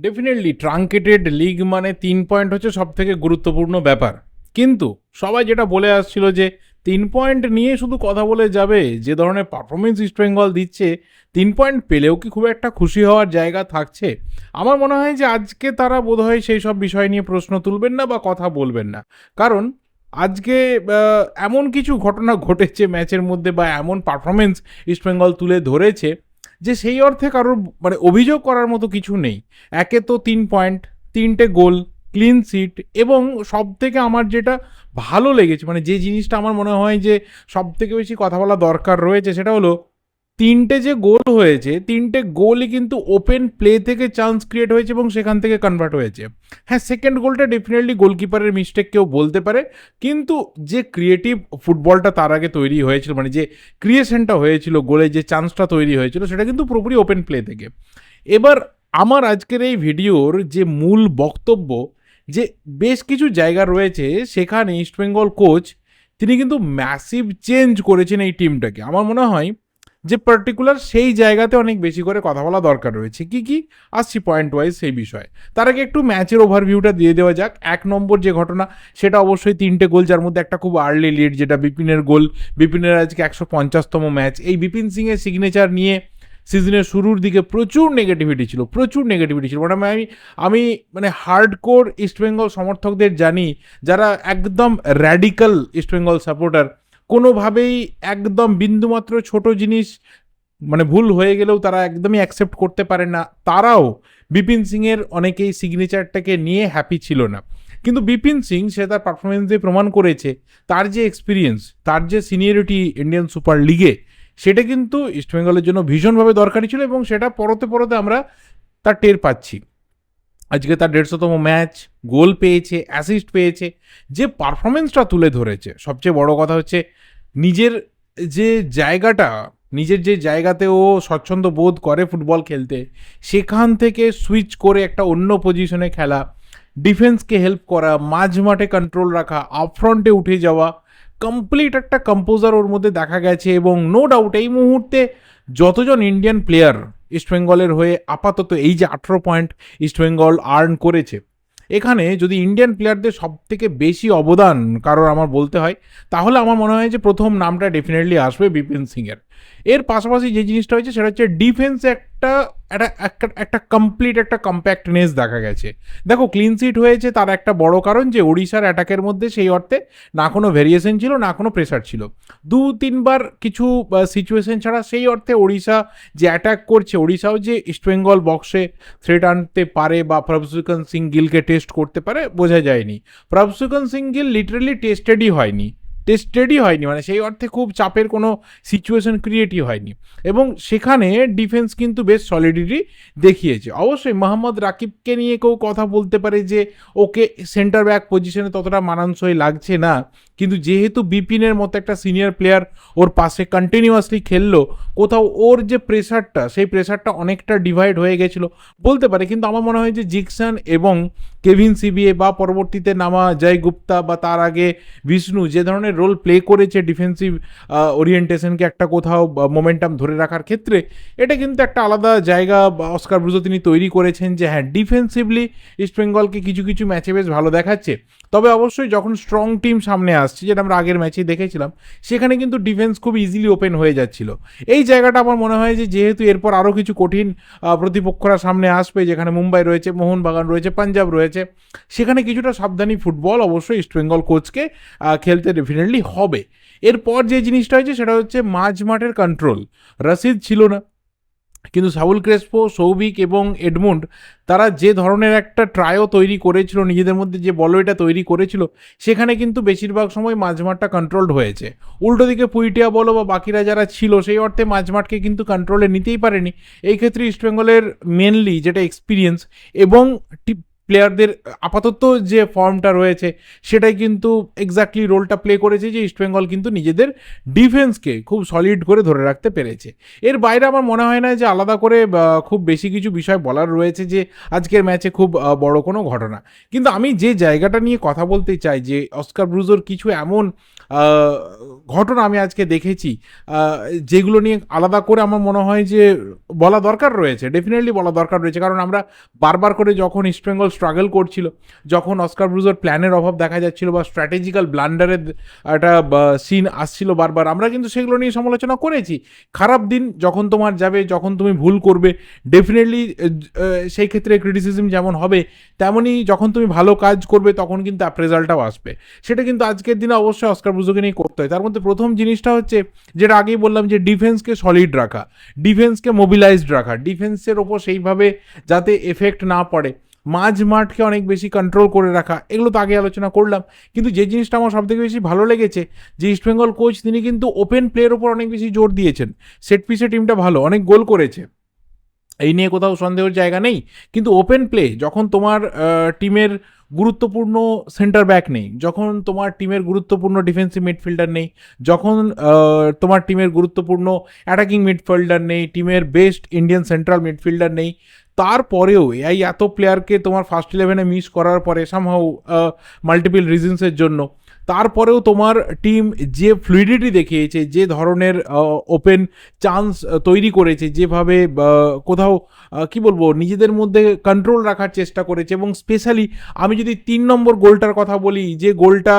Definitely truncated league মানে 3 point হচ্ছে সব থেকে গুরুত্বপূর্ণ ব্যাপার। কিন্তু সবাই যেটা বলে আসছিল যে 3 পয়েন্ট নিয়ে শুধু কথা বলে যাবে, যে ধরনের পারফরমেন্স ইস্টবেঙ্গল দিচ্ছে 3 পয়েন্ট পেলেও কি খুব একটা খুশি হওয়ার জায়গা থাকছে? আমার মনে হয় যে আজকে তারা বোধহয় সেই সব বিষয় নিয়ে প্রশ্ন তুলবেন না বা কথা বলবেন না। কারণ আজকে এমন কিছু ঘটনা ঘটেছে ম্যাচের মধ্যে বা এমন পারফরমেন্স ইস্টবেঙ্গল তুলে ধরেছে যে সেই অর্থে কারোর মানে অভিযোগ করার মতো কিছু নেই। একে তো 3 পয়েন্ট, 3টে গোল, ক্লিন সিট, এবং সব থেকে আমার যেটা ভালো লেগেছে, মানে যে জিনিসটা আমার মনে হয় যে সব থেকে বেশি কথা বলা দরকার রয়েছে, সেটা হলো 3টে যে গোল হয়েছে, 3টে গোলই কিন্তু ওপেন প্লে থেকে চান্স ক্রিয়েট হয়েছে এবং সেখান থেকে কনভার্ট হয়েছে। হ্যাঁ, সেকেন্ড গোলটা ডেফিনেটলি গোলকিপারের মিস্টেক কেউ বলতে পারে, কিন্তু যে ক্রিয়েটিভ ফুটবলটা তার আগে তৈরি হয়েছিল, মানে যে ক্রিয়েশনটা হয়েছিল, গোলে যে চান্সটা তৈরি হয়েছিল, সেটা কিন্তু পুরোপুরি ওপেন প্লে থেকে। এবার আমার আজকের এই ভিডিওর যে মূল বক্তব্য, যে বেশ কিছু জায়গা রয়েছে সেখানে ইস্টবেঙ্গল কোচ তিনি কিন্তু ম্যাসিভ চেঞ্জ করেছেন এই টিমটাকে। আমার মনে হয় যে পার্টিকুলার সেই জায়গাতে অনেক বেশি করে কথা বলা দরকার রয়েছে। কি কি আসছি পয়েন্ট ওয়াইজ সেই বিষয়ে। তার আগে একটু ম্যাচের ওভারভিউটা দিয়ে দেওয়া যাক। 1 নম্বর যে ঘটনা, সেটা অবশ্যই 3টে গোল, যার মধ্যে একটা খুব আর্লি লিড, যেটা বিপিনের গোল। বিপিনের আজকে 150তম ম্যাচ। এই বিপিন সিংয়ের সিগনেচার নিয়ে সিজনের শুরুর দিকে প্রচুর নেগেটিভিটি ছিল, মানে আমি মানে হার্ডকোর ইস্টবেঙ্গল সমর্থকদের জানি, যারা একদম র্যাডিক্যাল ইস্টবেঙ্গল সাপোর্টার, কোনোভাবেই একদম বিন্দুমাত্র ছোট জিনিস মানে ভুল হয়ে গেলেও তারা একদমই অ্যাকসেপ্ট করতে পারে না, তারাও বিপিন সিংয়ের অনেকেই সিগনেচারটাকে নিয়ে হ্যাপি ছিল না। কিন্তু বিপিন সিং সে তার পারফরমেন্স দিয়ে প্রমাণ করেছে তার যে এক্সপিরিয়েন্স, তার যে সিনিয়রিটি ইন্ডিয়ান সুপার লিগে, সেটা কিন্তু ইস্টবেঙ্গলের জন্য ভীষণভাবে দরকারি ছিল, এবং সেটা পরতে পরতে আমরা তার টের পাচ্ছি। আজকে তার 150তম ম্যাচ, গোল পেয়েছে, অ্যাসিস্ট পেয়েছে, যে পারফরমেন্সটা তুলে ধরেছে। সবচেয়ে বড় কথা হচ্ছে নিজের যে জায়গাটা, নিজের যে জায়গাতে ও স্বচ্ছন্দ বোধ করে ফুটবল খেলতে, সেখান থেকে সুইচ করে একটা অন্য পজিশনে খেলা, ডিফেন্সকে হেল্প করা, মাঝ মাঠে কন্ট্রোল রাখা, আপফ্রন্টে উঠে যাওয়া, কমপ্লিট একটা কম্পোজার ওর মধ্যে দেখা গেছে। এবং নো ডাউট এই মুহূর্তে যতজন ইন্ডিয়ান প্লেয়ার ইস্টবেঙ্গলের হয়ে আপাতত এই যে 18 পয়েন্ট ইস্টবেঙ্গল আর্ন করেছে, এখানে যদি ইন্ডিয়ান প্লেয়ারদের সব থেকে বেশি অবদান কারোর আমার বলতে হয়, তাহলে আমার মনে হয় যে প্রথম নামটা ডেফিনেটলি আসবে বিপিন সিংয়ের। এর পাশাপাশি যে জিনিসটা হয়েছে সেটা হচ্ছে ডিফেন্সে একটা একটা একটা একটা কমপ্লিট একটা কম্প্যাক্টনেস দেখা গেছে। দেখো, ক্লিন সিট হয়েছে তার একটা বড় কারণ যে ওড়িশার অ্যাটাকের মধ্যে সেই অর্থে না কোনো ভেরিয়েশন ছিল, না কোনো প্রেসার ছিল। 2-3বার কিছু সিচুয়েশন ছাড়া সেই অর্থে ওড়িশা যে অ্যাটাক করছে, ওড়িশাও যে ইস্টবেঙ্গল বক্সে থ্রেট আনতে পারে বা প্রভসুকন সিং গিলকে টেস্ট করতে পারে বোঝা যায়নি। প্রভসুকন সিং গিল লিটারালি টেস্টেডই হয়নি, মানে সেই অর্থে খুব চাপের কোনো সিচুয়েশন ক্রিয়েটই হয়নি। এবং সেখানে ডিফেন্স কিন্তু বেশ সলিডিটি দেখিয়েছে। অবশ্যই মোহাম্মদ রাকিবকে নিয়ে কেউ কথা বলতে পারে যে ওকে সেন্টার ব্যাক পজিশনে ততটা মানানসই লাগছে না, কিন্তু যেহেতু বিপিনের মতো একটা সিনিয়র প্লেয়ার ওর পাশে কন্টিনিউয়াসলি খেললো, কোথাও ওর যে প্রেসারটা, সেই প্রেসারটা অনেকটা ডিভাইড হয়ে গেছিলো বলতে পারে। কিন্তু আমার মনে হয় যে জিকসন এবং কেভিন সিবিএ বা পরবর্তীতে নামা জয় গুপ্তা বা তার আগে বিষ্ণু যে ধরনের রোল প্লে করেছে ডিফেন্সিভ ওরিয়েন্টেশনকে একটা কোথাও মোমেন্টাম ধরে রাখার ক্ষেত্রে, এটা কিন্তু একটা আলাদা জায়গা অস্কার ব্রুজো তিনি তৈরি করেছেন যে হ্যাঁ, ডিফেন্সিভলি ইস্টবেঙ্গলকে কিছু কিছু ম্যাচে বেশ ভালো দেখাচ্ছে। তবে অবশ্যই যখন স্ট্রং টিম সামনে আসছে, যেটা আমরা আগের ম্যাচেই দেখেছিলাম, সেখানে কিন্তু ডিফেন্স খুব ইজিলি ওপেন হয়ে যাচ্ছিল। এই জায়গাটা আমার মনে হয় যে যেহেতু এরপর আরও কিছু কঠিন প্রতিপক্ষরা সামনে আসবে, যেখানে মুম্বাই রয়েছে, মোহনবাগান রয়েছে, পাঞ্জাব রয়েছে, সেখানে কিছুটা সাবধানী ফুটবল অবশ্যই ইস্টবেঙ্গল কোচকে খেলতে ডেফিনেটলি হবে। এরপর যে জিনিসটা হয়েছে সেটা হচ্ছে মাঝ মাঠের কন্ট্রোল। রশিদ ছিল না, কিন্তু সাউল ক্রেসপো, সৌভিক এবং এডমুন্ড তারা যে ধরনের একটা ট্রায়ও তৈরি করেছিল, নিজেদের মধ্যে যে বলয়টা তৈরি করেছিল, সেখানে কিন্তু বেশিরভাগ সময় মাঝমাঠটা কন্ট্রোলড হয়েছে। উল্টো দিকে পুইটিয়া বলো বা বাকিরা যারা ছিল, সেই অর্থে মাঝমাঠকে কিন্তু কন্ট্রোলে নিতেই পারেনি। এই ক্ষেত্রে ইস্টবেঙ্গলের মেনলি যেটা এক্সপিরিয়েন্স এবং প্লেয়ারদের আপাতত যে ফর্মটা রয়েছে সেটাই কিন্তু এক্স্যাক্টলি রোলটা প্লে করেছে যে ইস্টবেঙ্গল কিন্তু নিজেদের ডিফেন্সকে খুব সলিড করে ধরে রাখতে পেরেছে। এর বাইরে আমার মনে হয় না যে আলাদা করে খুব বেশি কিছু বিষয় বলার রয়েছে যে আজকের ম্যাচে খুব বড় কোনো ঘটনা। কিন্তু আমি যে জায়গাটা নিয়ে কথা বলতে চাই যে অস্কার ব্রুজোর কিছু এমন ঘটনা আমি আজকে দেখেছি যেগুলো নিয়ে আলাদা করে আমার মনে হয় যে বলা দরকার রয়েছে, ডেফিনেটলি বলা দরকার রয়েছে। কারণ আমরা বারবার করে যখন ইস্টবেঙ্গল স্ট্রাগল করছিল, যখন অস্কার ব্রুজোর প্ল্যানের অভাব দেখা যাচ্ছিল বা স্ট্র্যাটেজিক্যাল ব্লান্ডারের একটা সিন আসছিল বারবার, আমরা কিন্তু সেগুলো নিয়ে সমালোচনা করেছি। খারাপ দিন যখন তোমার যাবে, যখন তুমি ভুল করবে, ডেফিনেটলি সেই ক্ষেত্রে ক্রিটিসিজম যেমন হবে, তেমনই যখন তুমি ভালো কাজ করবে তখন কিন্তু অ্যাপ্রেজালটাও আসবে। সেটা কিন্তু আজকের দিনে অবশ্যই অস্কার ব্রুজোকে নিয়ে করতে হয়। তার মধ্যে প্রথম জিনিসটা হচ্ছে যেটা আগেই বললাম যে ডিফেন্সকে সলিড রাখা, ডিফেন্সকে মোবিলাইজড রাখা, ডিফেন্সের ওপর সেইভাবে যাতে এফেক্ট না পড়ে, মাঝ মাঠকে অনেক বেশি কন্ট্রোল করে রাখা, এগুলো তো আগে আলোচনা করলাম। কিন্তু যে জিনিসটা আমার সবথেকে বেশি ভালো লেগেছে যে ইস্টবেঙ্গল কোচ তিনি কিন্তু ওপেন প্লের ওপর অনেক বেশি জোর দিয়েছেন। সেট পিসে টিমটা ভালো, অনেক গোল করেছে, এই নিয়ে কোথাও সন্দেহের জায়গা নেই। কিন্তু ওপেন প্লে যখন তোমার টিমের গুরুত্বপূর্ণ সেন্টার ব্যাক নেই, যখন তোমার টিমের গুরুত্বপূর্ণ ডিফেন্সিভ মিডফিল্ডার নেই, যখন তোমার টিমের গুরুত্বপূর্ণ অ্যাটাকিং মিডফিল্ডার নেই, টিমের বেস্ট ইন্ডিয়ান সেন্ট্রাল মিডফিল্ডার নেই, তারপরেও এই এত প্লেয়ারকে তোমার ফার্স্ট ইলেভেনে মিস করার পরে সামহাউ মাল্টিপল রিজনসের জন্য, তারপরেও তোমার টিম যে ফ্লুইডিটি দেখিয়েছে, যে ধরনের ওপেন চান্স তৈরি করেছে, যেভাবে কোথাও কি বলবো নিজেদের মধ্যে কন্ট্রোল রাখার চেষ্টা করেছে। এবং স্পেশালি আমি যদি 3 নম্বর গোলটার কথা বলি, যে গোলটা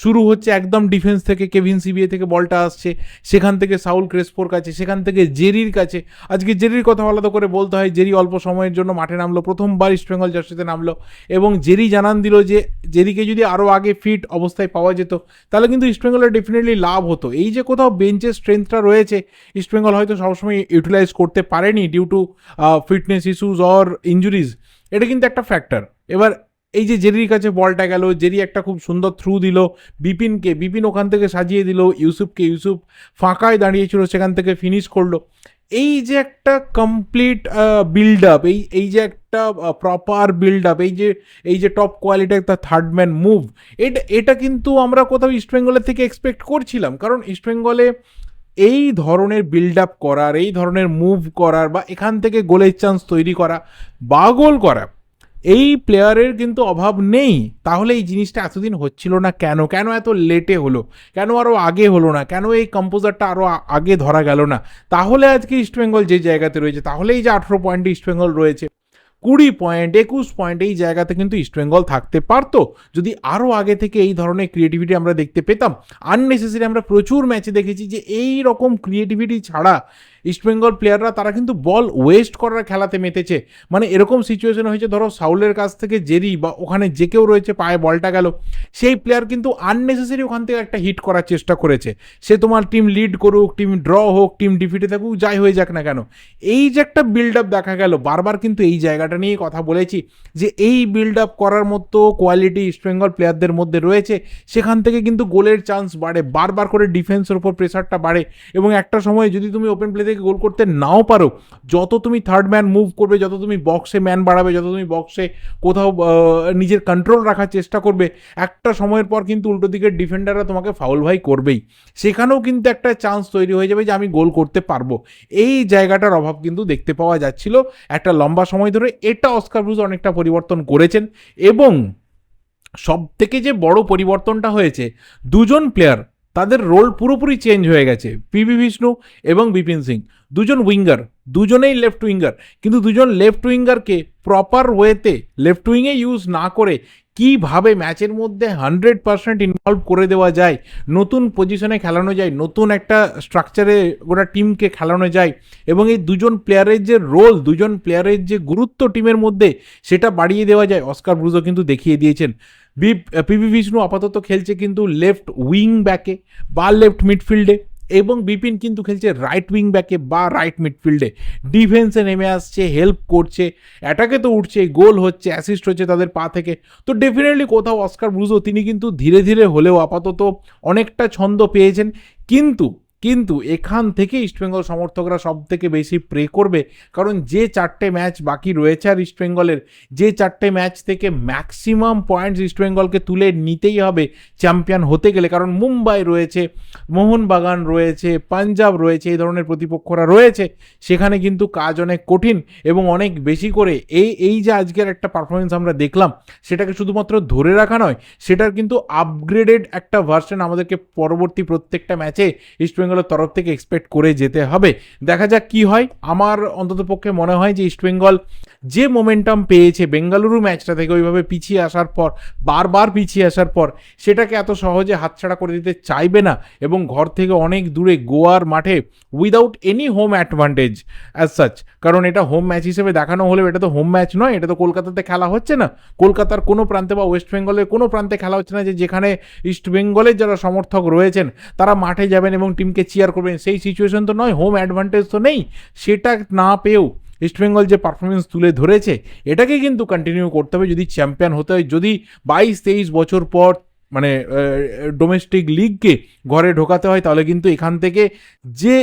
শুরু হচ্ছে একদম ডিফেন্স থেকে, কেভিন সিবিএ থেকে বলটা আসছে, সেখান থেকে সাউল ক্রেসপোর কাছে, সেখান থেকে জেরির কাছে। আজকে জেরির কথা আলাদা করে বলতে হয়, জেরি অল্প সময়ের জন্য মাঠে নামলো, প্রথমবার ইস্টবেঙ্গল জার্সিতে নামলো, এবং জেরি জানান দিল যে জেরিকে যদি আরও আগে ফিট অবস্থায় পাওয়া যেত তাহলে কিন্তু ইস্টবেঙ্গলের ডেফিনেটলি লাভ হতো। এই যে কোথাও বেঞ্চের স্ট্রেংথটা রয়েছে ইস্টবেঙ্গল হয়তো সবসময় ইউটিলাইজ করতে পারেনি due to fitness issues or injuries, এটা কিন্তু একটা ফ্যাক্টর। এবার এই যে জেরির কাছে বলটা গেল, জেরি একটা খুব সুন্দর থ্রু দিল বিপিনকে, বিপিন ওখান থেকে সাজিয়ে দিল ইউসুফকে, ইউসুফ ফাঁকায় দাঁড়িয়েছিল সেখান থেকে ফিনিশ করলো। এই যে একটা কমপ্লিট বিল্ড আপ, এই যে একটা প্রপার বিল্ড আপ, এই যে টপ কোয়ালিটির একটা থার্ড ম্যান মুভ, এটা কিন্তু আমরা কোথাও ইস্টবেঙ্গলের থেকে এক্সপেক্ট করছিলাম। কারণ ইস্টবেঙ্গলে এই ধরনের বিল্ড আপ করার, এই ধরনের মুভ করার, বা এখান থেকে গোলের চান্স তৈরি করা বা গোল করা, এই প্লেয়ারের কিন্তু অভাব নেই। তাহলে এই জিনিসটা এতদিন হচ্ছিল না কেন? কেন এত লেটে হলো? কেন আরও আগে হলো না? কেন এই কম্পোজারটা আরও আগে ধরা গেল না? তাহলে আজকে ইস্টবেঙ্গল যে জায়গাতে রয়েছে, তাহলে এই যে 18 পয়েন্টে ইস্টবেঙ্গল রয়েছে, 20 পয়েন্ট 21 পয়েন্ট এই জায়গাতে কিন্তু ইস্টবেঙ্গল থাকতে পারতো যদি আরও আগে থেকে এই ধরনের ক্রিয়েটিভিটি আমরা দেখতে পেতাম। আননেসেসারি আমরা প্রচুর ম্যাচে দেখেছি যে এই রকম ক্রিয়েটিভিটি ছাড়া ইস্টবেঙ্গল প্লেয়াররা তারা কিন্তু বল ওয়েস্ট করার খেলাতে মেতেছে। মানে এরকম সিচুয়েশন হয়েছে, ধরো সাউলের কাছ থেকে জেরি বা ওখানে যে কেউ রয়েছে, পায়ে বলটা গেল, সেই প্লেয়ার কিন্তু আননেসেসারি ওখান থেকে একটা হিট করার চেষ্টা করেছে। সে তোমার টিম লিড করুক, টিম ড্র হোক, টিম ডিফিটে থাকুক, যাই হয়ে যাক না কেন, এই যে একটা বিল্ড আপ দেখা গেল বারবার, কিন্তু এই জায়গাটা নিয়ে কথা বলেছি যে এই বিল্ড আপ করার মতো কোয়ালিটি ইস্টবেঙ্গল প্লেয়ারদের মধ্যে রয়েছে। সেখান থেকে কিন্তু গোলের চান্স বাড়ে, বারবার করে ডিফেন্সের উপর প্রেসারটা বাড়ে, এবং একটা সময় যদি তুমি ওপেন প্লে থেকে গোল করতে নাও পারো, যত তুমি থার্ড ম্যান মুভ করবে, যত তুমি বক্সে ম্যান বাড়াবে, যত তুমি বক্সে কোথাও নিজের কন্ট্রোল রাখার চেষ্টা করবে, একটা সময়ের পর কিন্তু উল্টো দিকের ডিফেন্ডাররা তোমাকে ফাউল ভাই করবেই। সেখানেও কিন্তু একটা চান্স তৈরি হয়ে যাবে যে আমি গোল করতে পারবো। এই জায়গাটার অভাব কিন্তু দেখতে পাওয়া যাচ্ছিল একটা লম্বা সময় ধরে। এটা অস্কার ব্রুজ অনেকটা পরিবর্তন করেছেন। এবং সব থেকে যে বড় পরিবর্তনটা হয়েছে, দুজন প্লেয়ার তাদের রোল পুরোপুরি চেঞ্জ হয়ে গেছে। পিভি বিষ্ণু এবং বিপিন সিং, দুজন উইঙ্গার, দুজনেই লেফট উইঙ্গার, কিন্তু দুজন লেফট উইঙ্গারকে প্রপার ওয়েতে লেফট উইংয়ে ইউজ না করে কীভাবে ম্যাচের মধ্যে 100% ইনভলভ করে দেওয়া যায়, নতুন পজিশনে খেলানো যায়, নতুন একটা স্ট্রাকচারে গোটা টিমকে খেলানো যায়, এবং এই দুজন প্লেয়ারের যে রোল, দুজন প্লেয়ারের যে গুরুত্ব টিমের মধ্যে, সেটা বাড়িয়ে দেওয়া যায়, অস্কার ব্রুজও কিন্তু দেখিয়ে দিয়েছেন। পিভি বিষ্ণু আপাতত খেলছে কিন্তু লেফট উইং ব্যাকে বা লেফট মিডফিল্ডে, এবং বিপিন কিন্তু খেলছে রাইট উইং ব্যাকে বা রাইট মিডফিল্ডে। ডিফেন্সে নেমে আসছে, হেল্প করছে, অ্যাটাকে তো উঠছে, গোল হচ্ছে, অ্যাসিস্ট হচ্ছে তাদের পা থেকে। তো ডেফিনেটলি কোথাও অস্কার ব্রুজো তিনি কিন্তু ধীরে ধীরে হলেও আপাতত অনেকটা ছন্দ পেয়েছেন। কিন্তু কিন্তু এখান থেকে ইস্টবেঙ্গল সমর্থকরা সব থেকে বেশি প্রে করবে, কারণ যে 4টে ম্যাচ বাকি রয়েছে আর ইস্টবেঙ্গলের, যে 4টে ম্যাচ থেকে ম্যাক্সিমাম পয়েন্টস ইস্টবেঙ্গলকে তুলে নিতেই হবে চ্যাম্পিয়ন হতে গেলে। কারণ মুম্বাই রয়েছে, মোহনবাগান রয়েছে, পাঞ্জাব রয়েছে, এই ধরনের প্রতিপক্ষরা রয়েছে, সেখানে কিন্তু কাজ অনেক কঠিন এবং অনেক বেশি করে এই যে আজকের একটা পারফরমেন্স আমরা দেখলাম, সেটাকে শুধুমাত্র ধরে রাখা নয়, সেটার কিন্তু আপগ্রেডেড একটা ভার্সন আমাদেরকে পরবর্তী প্রত্যেকটা ম্যাচে ইস্টবেঙ্গলের তরফ থেকে এক্সপেক্ট করে যেতে হবে। দেখা যাক কি হয়। আমার অন্ততপক্ষে মনে হয় যে ইস্টবেঙ্গল যে মোমেন্টাম পেয়েছে বেঙ্গালুরু ম্যাচটা থেকে, ওইভাবে পিছিয়ে আসার পর, বারবার পিছিয়ে আসার পর, সেটাকে এত সহজে হাতছাড়া করে দিতে চাইবে না এবং ঘর থেকে অনেক দূরে গোয়ার মাঠে without any home advantage as such, কারণ এটা হোম ম্যাচ হিসেবে দেখানো হলেও এটা তো হোম ম্যাচ নয়, এটা তো কলকাতাতে খেলা হচ্ছে না, কলকাতার কোনো প্রান্তে বা ওয়েস্ট বেঙ্গলের কোনো প্রান্তে খেলা হচ্ছে না যে যেখানে ইস্ট বেঙ্গলের যারা সমর্থক রয়েছেন তারা মাঠে যাবেন এবং টিমকে চিয়ার করবেন, সেই সিচুয়েশন তো নয়, হোম অ্যাডভান্টেজ তো নেই। সেটা না পেয়েও ইস্টবেঙ্গল যে পারফরমেন্স তুলে ধরেছে, এটাকে কিন্তু কন্টিনিউ করতে হবে যদি চ্যাম্পিয়ন হতে হয়। যদি 22-23 বছর পর মানে ডোমেস্টিক লিগকে ঘরে ঢোকাতে হয়, তাহলে কিন্তু এখান থেকে যে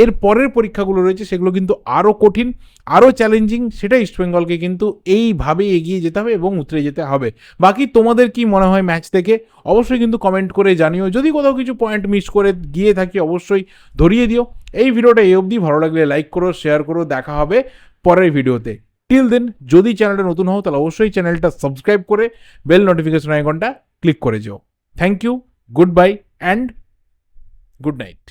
এর পরের পরীক্ষাগুলো রয়েছে সেগুলো কিন্তু আরও কঠিন, আরও চ্যালেঞ্জিং। সেটা ইস্টবেঙ্গলকে কিন্তু এইভাবেই এগিয়ে যেতে হবে এবং উতরে যেতে হবে। বাকি তোমাদের কি মনে হয় ম্যাচ থেকে অবশ্যই কিন্তু কমেন্ট করে জানিও। যদি কোথাও কিছু পয়েন্ট মিস করে গিয়ে থাকি অবশ্যই ধরিয়ে দিও। এই ভিডিওটা এই অবধি, ভালো লাগলে লাইক করো, শেয়ার করো, দেখা হবে পরের ভিডিওতে। টিল দেন, যদি চ্যানেলটা নতুন হও তাহলে অবশ্যই চ্যানেলটা সাবস্ক্রাইব করে বেল নোটিফিকেশন আইকনটা ক্লিক করে যাও। Thank you, good bye and good night.